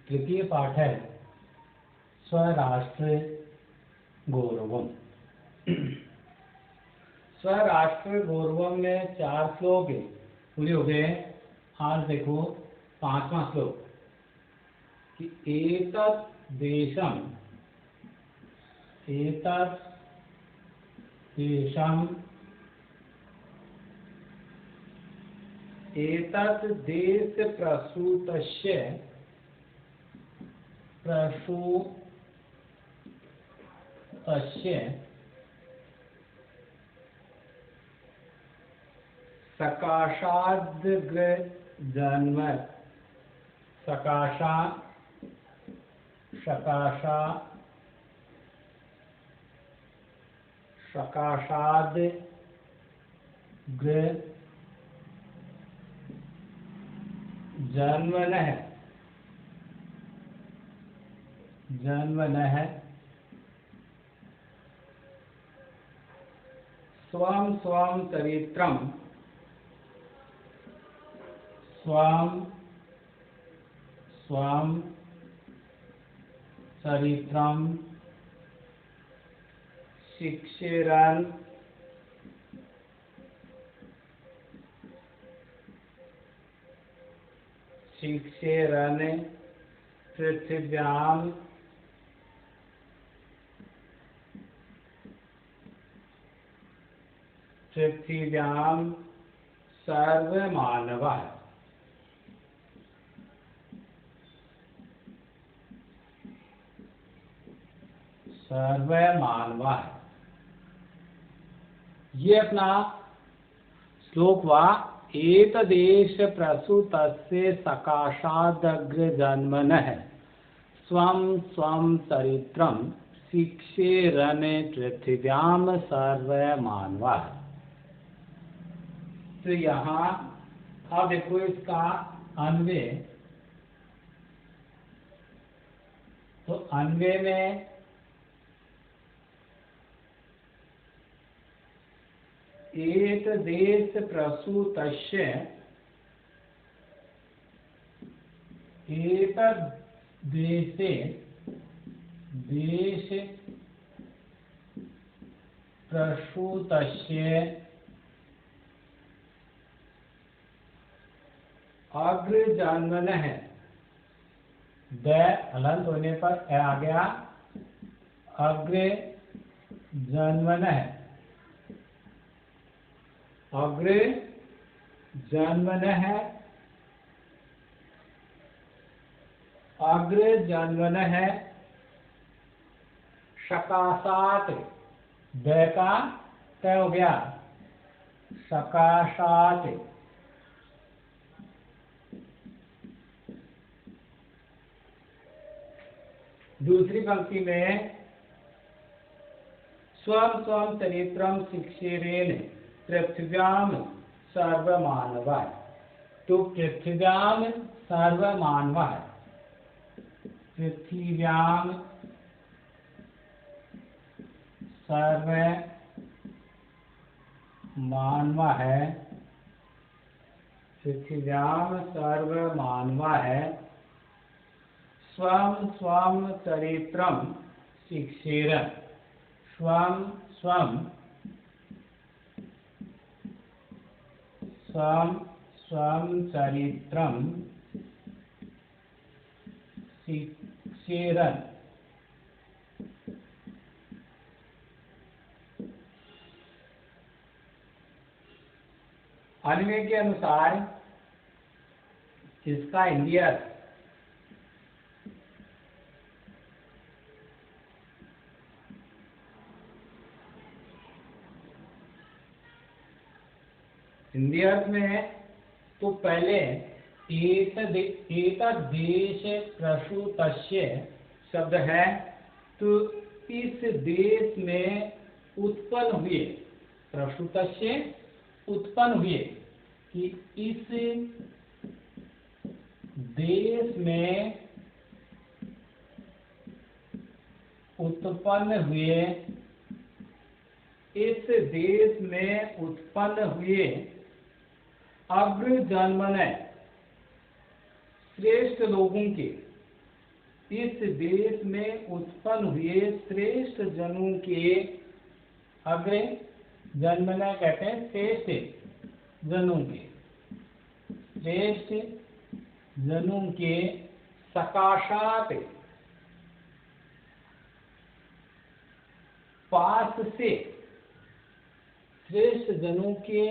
तृतीय पाठ है स्वराष्ट्र गौरवम। स्वराष्ट्र गौरवम में 4 श्लोक पूरे हो गए। आज देखो 5वां श्लोक कि एतत् देशम एतत् देश प्रसूतस्य सकाशाद्ग्रजन्म जन्मनः स्वं स्वं चरित्रं शिक्षेरन् पृथिव्यां सर्वमानवः। ये अपना श्लोक हुआ। एतदेश प्रसूतस्य सकाशादग्रजन्मनः स्वं स्वं चरित्रं शिक्षेरन् पृथिव्यां सर्वमानवः। तो यहाँ अब देखो इसका अन्वय। तो अन्वय में एक देश प्रसूतस्य देश प्रसूतस्य अग्रजन्मनः द हलंत होने पर आ गया अग्रजन्मनः सकाशात द का तय हो गया सकाशात दूसरी पंक्ति में स्वं स्वं चरित्रं शिक्षेरेण पृथिव्यां सर्वमानवः। तो पृथिव्यां सर्वमानवः, पृथिव्यां सर्वमानवः, पृथिव्यां सर्वमानवः स्वं स्वं चरित्रं शिक्षेरन्। स्वं स्वं चरित्रं शिक्षेरन्। अन्वय के अनुसार इसका हिंदी अर्थ में तो पहले एतद्देश प्रसूतस्य शब्द है। तो इस देश में उत्पन्न हुए, प्रसूतस्य उत्पन्न हुए, कि इस देश में उत्पन्न हुए, इस देश में उत्पन्न हुए अग्रजन्मनः श्रेष्ठ लोगों के इस देश में उत्पन्न हुए श्रेष्ठ जनों के अग्र जन्मना कहते हैं श्रेष्ठ जनों के, श्रेष्ठ जनों के सकाशात पास से, श्रेष्ठ जनों के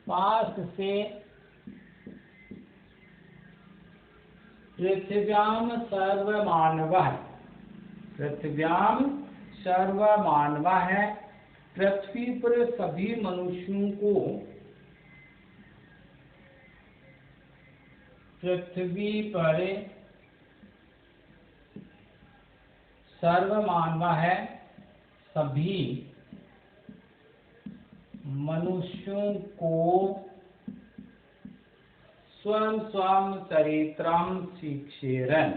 पास से पृथ्व्याम सर्वमानवः, पृथ्व्याम सर्वमानवः है, पृथ्वी पर सभी मनुष्यों को, पृथ्वी पर सर्वमानवः है, सभी मनुष्यों को स्वयं स्वयं चरित्रम शिक्षेरन,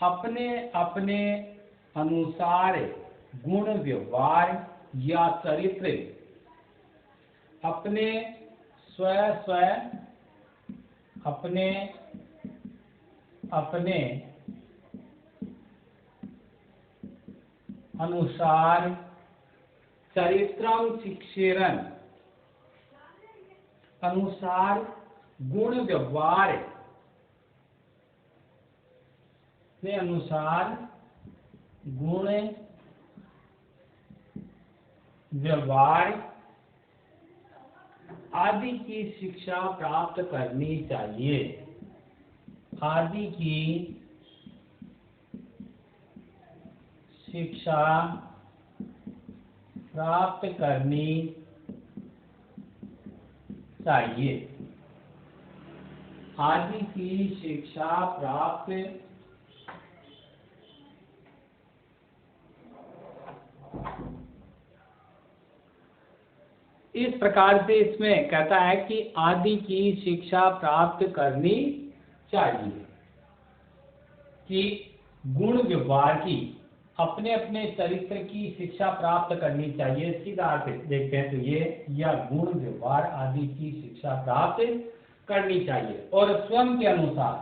अपने अपने अनुसार गुण व्यवहार या चरित्र, अपने अपने अपने अनुसार चरित्रम शिक्षेरन, अनुसार गुण व्यवहार के अनुसार गुण व्यवहार आदि की शिक्षा प्राप्त करनी चाहिए, आदि की शिक्षा प्राप्त करनी चाहिए, आदि की शिक्षा प्राप्त इस प्रकार से इसमें कहता है कि आदि की शिक्षा प्राप्त करनी चाहिए, कि गुण व्यवहार की, अपने अपने चरित्र की शिक्षा प्राप्त करनी चाहिए। सीधा अर्थ देखते हैं तो ये, या गुण व्यवहार आदि की शिक्षा प्राप्त करनी चाहिए, और स्वयं के अनुसार,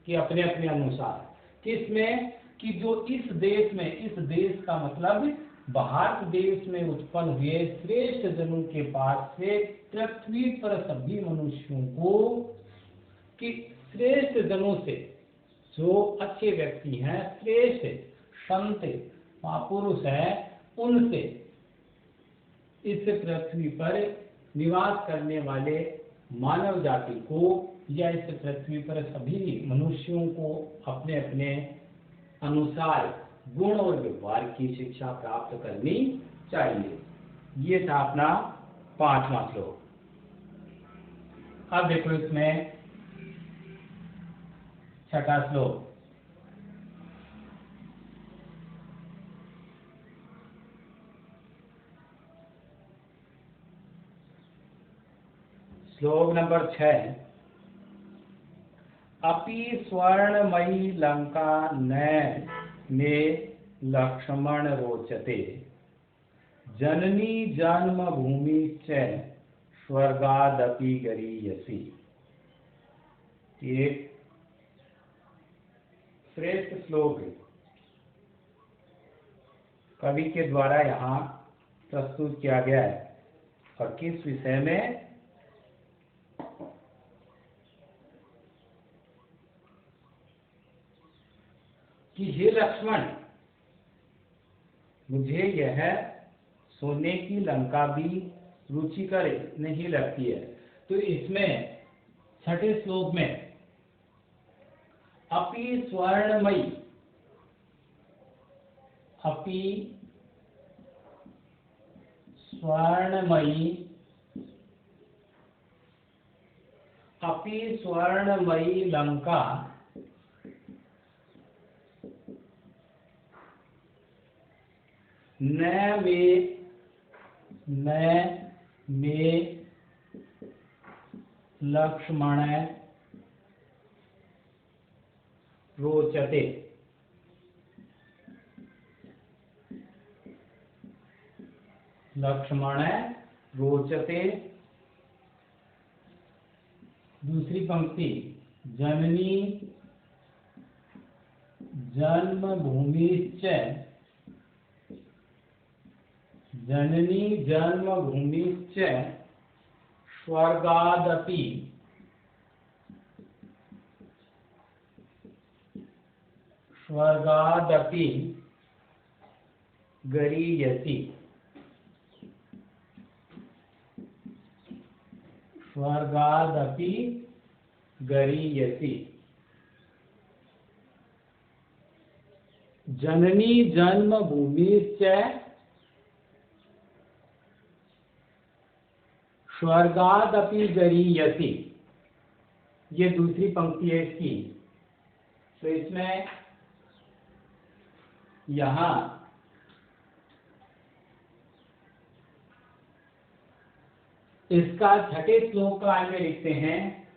कि अपने अपने अनुसार, किसमें, कि जो इस देश में, इस देश का मतलब भारत देश में उत्पन्न हुए श्रेष्ठ जनों के पास से पृथ्वी पर सभी मनुष्यों को, कि श्रेष्ठ जनों से, जो अच्छे व्यक्ति हैं, श्रेष्ठ संत महापुरुष है, उनसे इस पृथ्वी पर निवास करने वाले मानव जाति को, या इस पृथ्वी पर सभी मनुष्यों को अपने अपने अनुसार गुण और व्यवहार की शिक्षा प्राप्त करनी चाहिए। ये था अपना 5वां श्लोक। अब देखो इसमें 6ठा श्लोक। श्लोक नंबर 6। अपि स्वर्णमयी लंका न मे लक्ष्मण रोचते, जननी जन्म भूमि च स्वर्गादपि गरीयसी। एक श्रेष्ठ श्लोक कवि के द्वारा यहाँ प्रस्तुत किया गया है, और किस विषय में, कि हे लक्ष्मण, मुझे यह सोने की लंका भी रुचिकर नहीं लगती है। तो इसमें 6ठे श्लोक में अपि स्वर्णमयी, अपि स्वर्णमयी, अपि स्वर्णमयी लंका न मे लक्ष्मण रोचते, लक्ष्मण रोचते। दूसरी पंक्ति, जननी जन्मभूमिश्च जननी जन्मभूमिश्च स्वर्गादपि गरीयसी। स्वर्गादपि गरीयसी। जननी जन्मभूमिश्च स्वर्गादपि गरीयसी। ये दूसरी पंक्ति है इसकी। तो इसमें यहां इसका छठे श्लोक का आगे लिखते हैं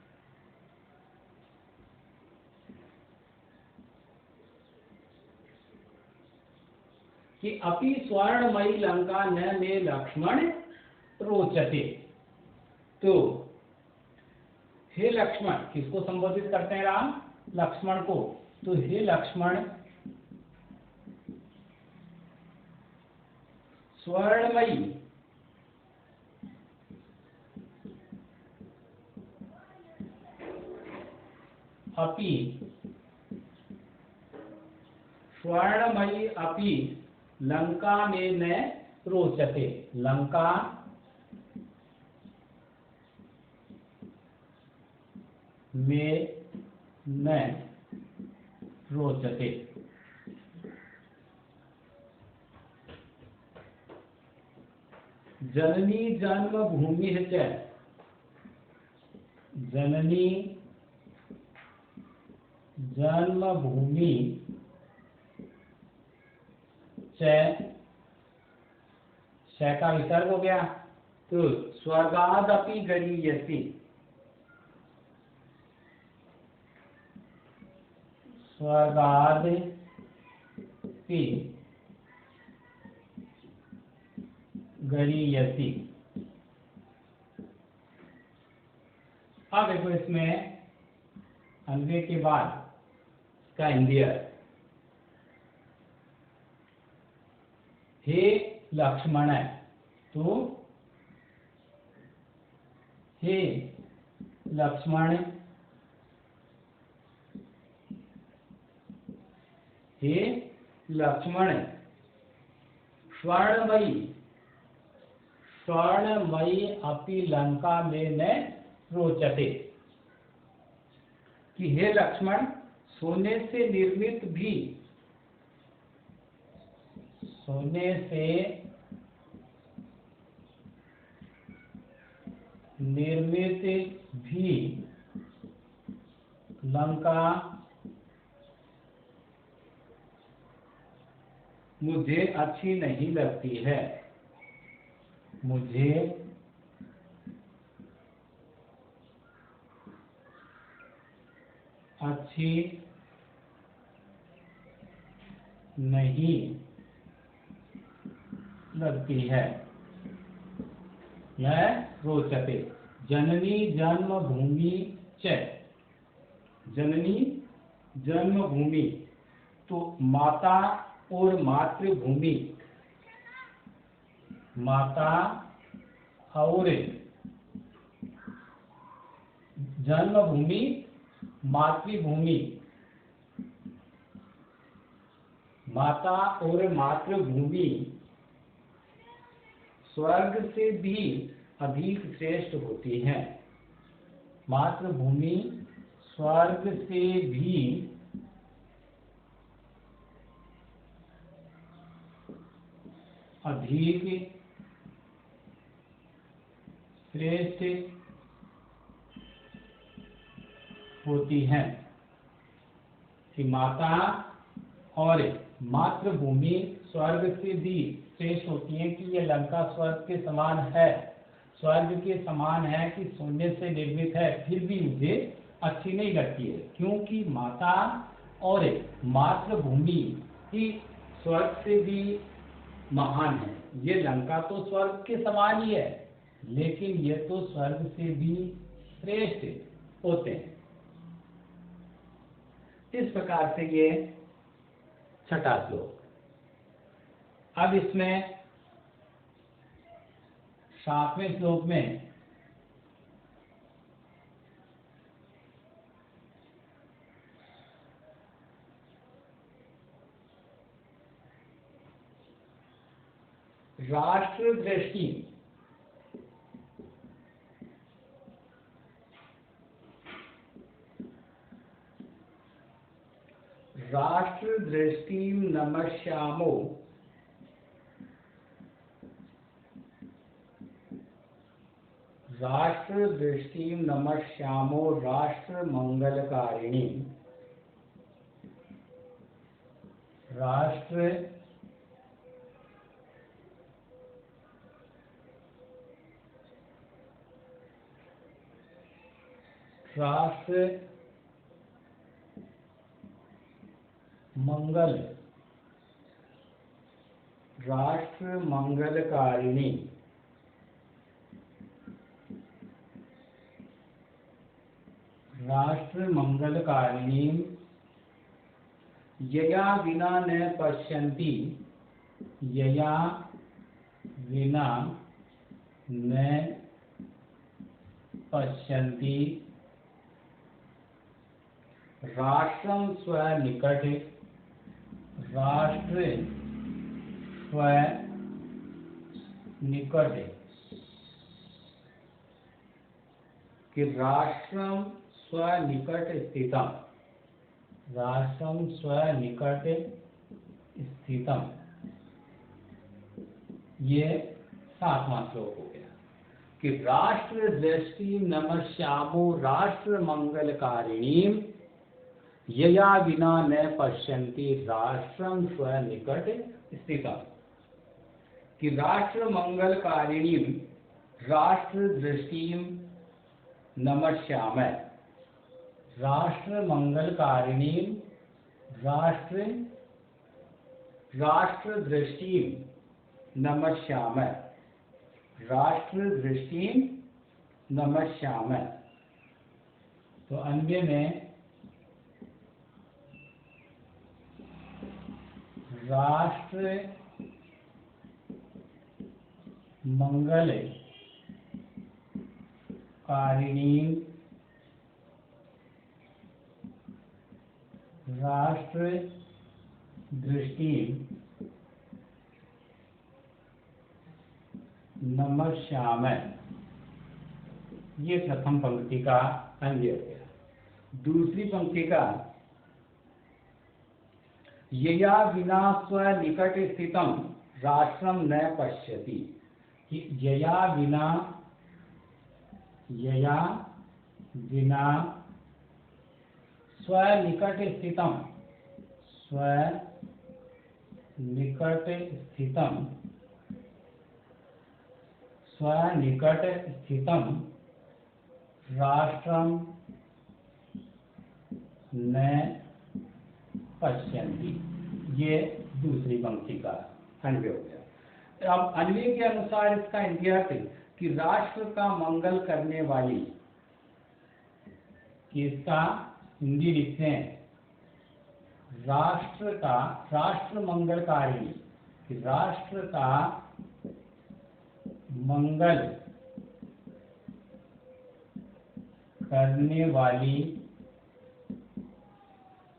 कि अपि स्वर्णमयी लंका न मे लक्ष्मण रोचते। तो हे लक्ष्मण, किसको संबोधित करते हैं राम? लक्ष्मण को। तो हे लक्ष्मण, स्वर्णमयी अपि स्वर्णमयी अपि लंका में न रोचते। लंका में न रोचते। जननी जन्मभूमि च जननी जन्मभूमि च का विसर्ग हो गया। तो स्वर्गादपि गरीयसी। स्वर्गादपि गरीयसी। अब देखो इसमें अन्वय के बाद का इंडिया। हे लक्ष्मण, तो हे लक्ष्मण, हे लक्ष्मण, स्वर्णमयी अपि लंका में न रोचते। कि हे लक्ष्मण, सोने से निर्मित भी लंका मुझे अच्छी नहीं लगती है। मुझे अच्छी नहीं लगती है। न रोचते। जननी जन्मभूमि च जननी जन्मभूमि, तो माता और मातृभूमि, माता और जन्मभूमि मातृभूमि, माता और मातृभूमि स्वर्ग से भी अधिक श्रेष्ठ होती है। मातृभूमि स्वर्ग से भी अधिक श्रेष्ठ होती है। कि माता और मातृभूमि स्वर्ग से भी श्रेष्ठ होती है। कि यह लंका स्वर्ग के समान है, स्वर्ग के समान है कि सोने से निर्मित है, फिर भी मुझे अच्छी नहीं लगती है। क्योंकि माता और मातृभूमि ही स्वर्ग से भी महान है। ये लंका तो स्वर्ग के समान ही है, लेकिन ये तो स्वर्ग से भी श्रेष्ठ होते हैं। इस प्रकार से ये छठा श्लोक। अब इसमें 7वें श्लोक में राष्ट्र दृष्टि नमस्यामो राष्ट्र मंगलकारिणी राष्ट्र मंगलकारिणी यया विना न पश्यन्ति राष्ट्रं स्वनिकटे कि राष्ट्रं स्वनिकट स्थितम। ये 7वां श्लोक हो गया कि राष्ट्र दृष्टि नमस्यामो राष्ट्र मंगलकारिणी यया विना न पश्यन्ति राष्ट्रं स्वनिकट स्थितम। कि राष्ट्र मंगलकारिणी राष्ट्र दृष्टि नमस्याम, राष्ट्र मंगलकारिणी राष्ट्र दृष्टि नमस्याम, तो अन्य में राष्ट्र मंगलकारिणी राष्ट्र दृष्टि नमस्याम, ये प्रथम पंक्ति का अन्वय हो गया। दूसरी पंक्ति का यया विना स्वनिकट स्थितम राष्ट्रम न पश्यति, कि यया विना स्वनिकट स्थितम राष्ट्रम न पश्यन्ति, ये दूसरी पंक्ति का अन्वय हो गया। अब अन्वय के अनुसार इसका अर्थ है कि राष्ट्र का मंगल करने वाली, कि इसका हिंदी लिखते हैं राष्ट्र मंगलकारिणी, कि राष्ट्र का मंगल करने वाली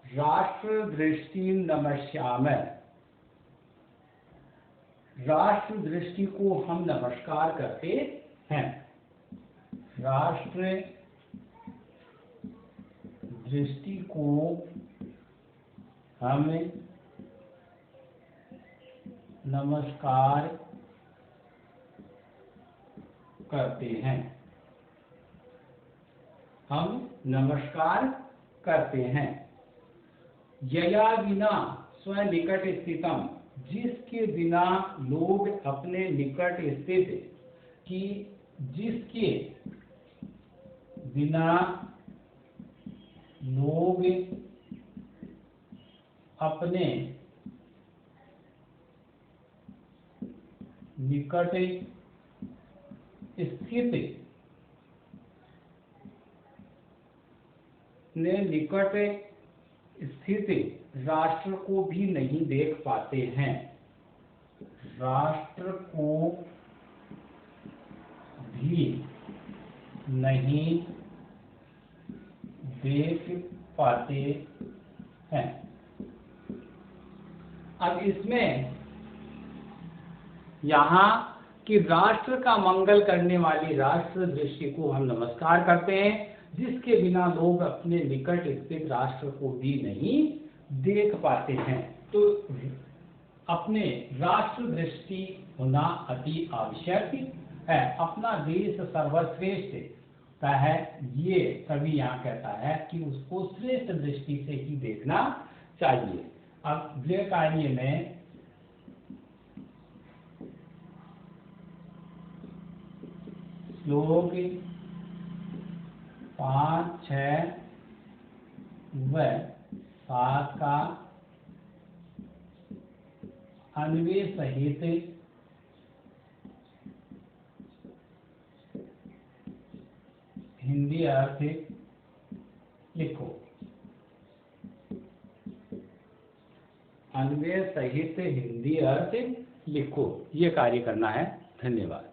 राष्ट्र दृष्टि नमस्याम, राष्ट्र दृष्टि को हम नमस्कार करते हैं। राष्ट्र दृष्टि को हम नमस्कार करते हैं। यया विना स्वनिकट स्थितम, जिसके बिना लोग अपने निकट स्थित, कि जिसके बिना लोग अपने निकट स्थित राष्ट्र को भी नहीं देख पाते हैं, राष्ट्र को भी नहीं देख पाते हैं। अब इसमें यहाँ कि राष्ट्र का मंगल करने वाली राष्ट्र दृष्टि को हम नमस्कार करते हैं, जिसके बिना लोग अपने निकट स्थित राष्ट्र को भी नहीं देख पाते हैं। तो अपने राष्ट्र दृष्टि होना अति आवश्यक है। अपना देश सर्वश्रेष्ठ है, ये कवि यहाँ कहता है कि उसको श्रेष्ठ दृष्टि से ही देखना चाहिए। अब अगले कार्य में श्लोक 5, 6 व 7 का अन्वय सहित हिंदी अर्थ लिखो। अन्वय सहित हिंदी अर्थ लिखो, ये कार्य करना है। धन्यवाद।